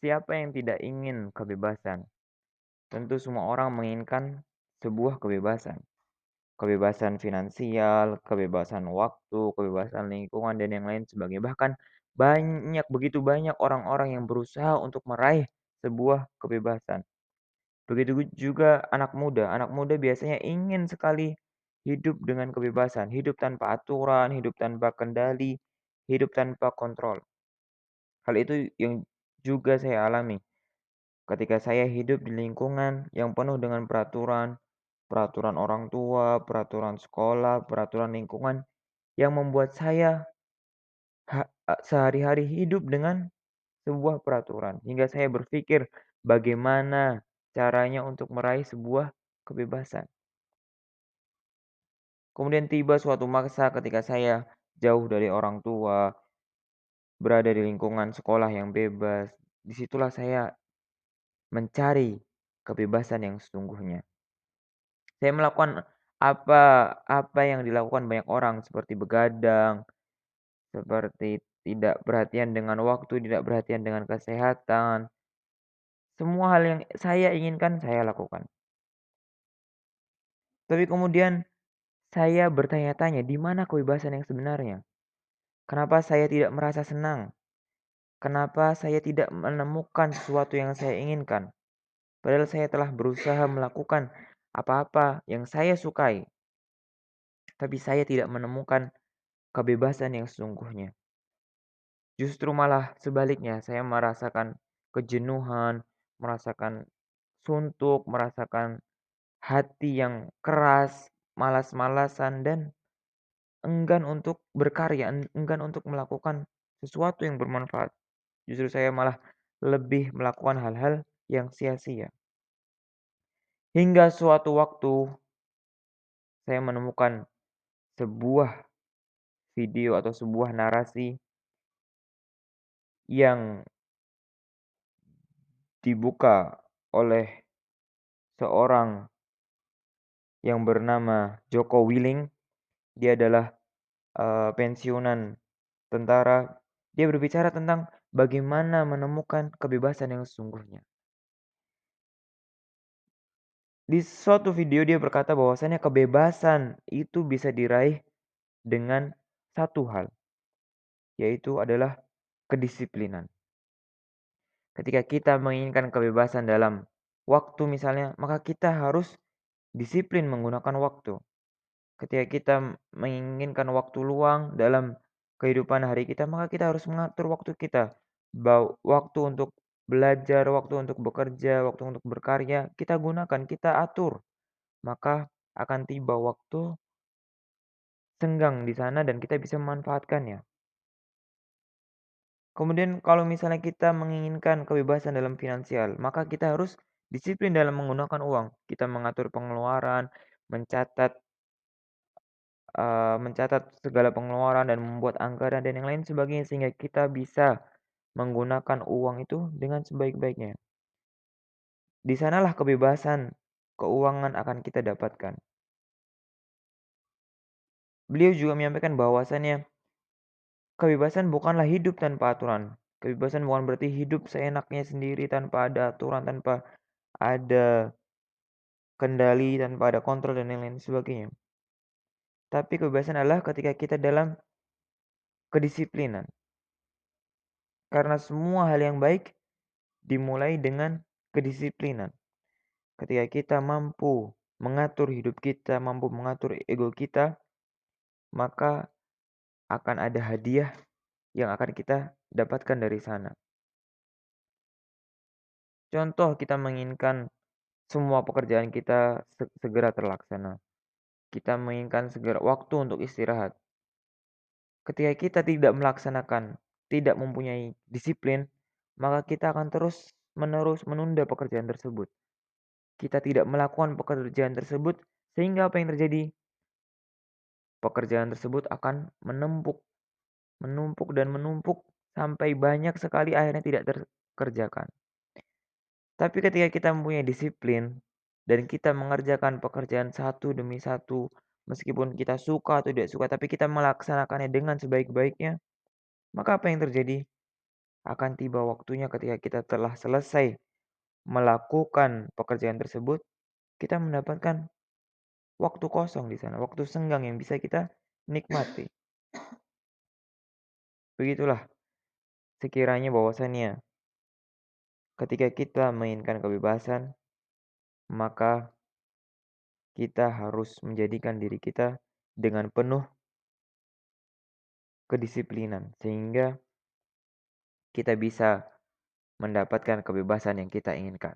Siapa yang tidak ingin kebebasan? Tentu semua orang menginginkan sebuah kebebasan. Kebebasan finansial, kebebasan waktu, kebebasan lingkungan, dan yang lain sebagainya. Bahkan begitu banyak orang-orang yang berusaha untuk meraih sebuah kebebasan. Begitu juga anak muda. Anak muda biasanya ingin sekali hidup dengan kebebasan, hidup tanpa aturan, hidup tanpa kendali, hidup tanpa kontrol. Hal itu yang juga saya alami ketika saya hidup di lingkungan yang penuh dengan peraturan, peraturan orang tua, peraturan sekolah, peraturan lingkungan yang membuat saya sehari-hari hidup dengan sebuah peraturan hingga saya berpikir bagaimana caranya untuk meraih sebuah kebebasan. Kemudian tiba suatu masa ketika saya jauh dari orang tua, berada di lingkungan sekolah yang bebas. Disitulah saya mencari kebebasan yang sesungguhnya. Saya melakukan apa apa yang dilakukan banyak orang seperti begadang, seperti tidak perhatian dengan waktu, tidak perhatian dengan kesehatan. Semua hal yang saya inginkan saya lakukan. Tapi kemudian saya bertanya-tanya, di mana kebebasan yang sebenarnya? Kenapa saya tidak merasa senang? Kenapa saya tidak menemukan sesuatu yang saya inginkan? Padahal saya telah berusaha melakukan apa-apa yang saya sukai, tapi saya tidak menemukan kebebasan yang sesungguhnya. Justru malah sebaliknya, saya merasakan kejenuhan, merasakan suntuk, merasakan hati yang keras, malas-malasan, dan enggan untuk berkarya, enggan untuk melakukan sesuatu yang bermanfaat. Justru saya malah lebih melakukan hal-hal yang sia-sia. Hingga suatu waktu saya menemukan sebuah video atau sebuah narasi yang dibuka oleh seorang yang bernama Joko Willing. Dia adalah pensiunan tentara. Dia berbicara tentang bagaimana menemukan kebebasan yang sesungguhnya. Di suatu video dia berkata bahwasannya kebebasan itu bisa diraih dengan satu hal, yaitu adalah kedisiplinan. Ketika kita menginginkan kebebasan dalam waktu misalnya, maka kita harus disiplin menggunakan waktu. Ketika kita menginginkan waktu luang dalam kehidupan hari kita, maka kita harus mengatur waktu kita. Waktu untuk belajar, waktu untuk bekerja, waktu untuk berkarya, kita gunakan, kita atur. Maka akan tiba waktu senggang di sana dan kita bisa memanfaatkannya. Kemudian kalau misalnya kita menginginkan kebebasan dalam finansial, maka kita harus disiplin dalam menggunakan uang. Kita mengatur pengeluaran, mencatat mencatat segala pengeluaran dan membuat anggaran dan yang lain sebagainya sehingga kita bisa menggunakan uang itu dengan sebaik-baiknya. Di sanalah kebebasan keuangan akan kita dapatkan. Beliau juga menyampaikan bahwasannya kebebasan bukanlah hidup tanpa aturan. Kebebasan bukan berarti hidup seenaknya sendiri tanpa ada aturan, tanpa ada kendali, tanpa ada kontrol dan yang lain sebagainya. Tapi kebebasan adalah ketika kita dalam kedisiplinan. Karena semua hal yang baik dimulai dengan kedisiplinan. Ketika kita mampu mengatur hidup kita, mampu mengatur ego kita, maka akan ada hadiah yang akan kita dapatkan dari sana. Contoh kita menginginkan semua pekerjaan kita segera terlaksana. Kita menginginkan segera waktu untuk istirahat. Ketika kita tidak melaksanakan, tidak mempunyai disiplin, maka kita akan terus-menerus menunda pekerjaan tersebut. Kita tidak melakukan pekerjaan tersebut, sehingga apa yang terjadi? Pekerjaan tersebut akan menumpuk dan menumpuk sampai banyak sekali akhirnya tidak terkerjakan. Tapi ketika kita mempunyai disiplin dan kita mengerjakan pekerjaan satu demi satu, meskipun kita suka atau tidak suka, tapi kita melaksanakannya dengan sebaik-baiknya, maka apa yang terjadi? akan tiba waktunya ketika kita telah selesai melakukan pekerjaan tersebut, kita mendapatkan waktu kosong di sana, waktu senggang yang bisa kita nikmati. Begitulah sekiranya bahwasannya ketika kita menginginkan kebebasan, maka kita harus menjadikan diri kita dengan penuh kedisiplinan sehingga kita bisa mendapatkan kebebasan yang kita inginkan.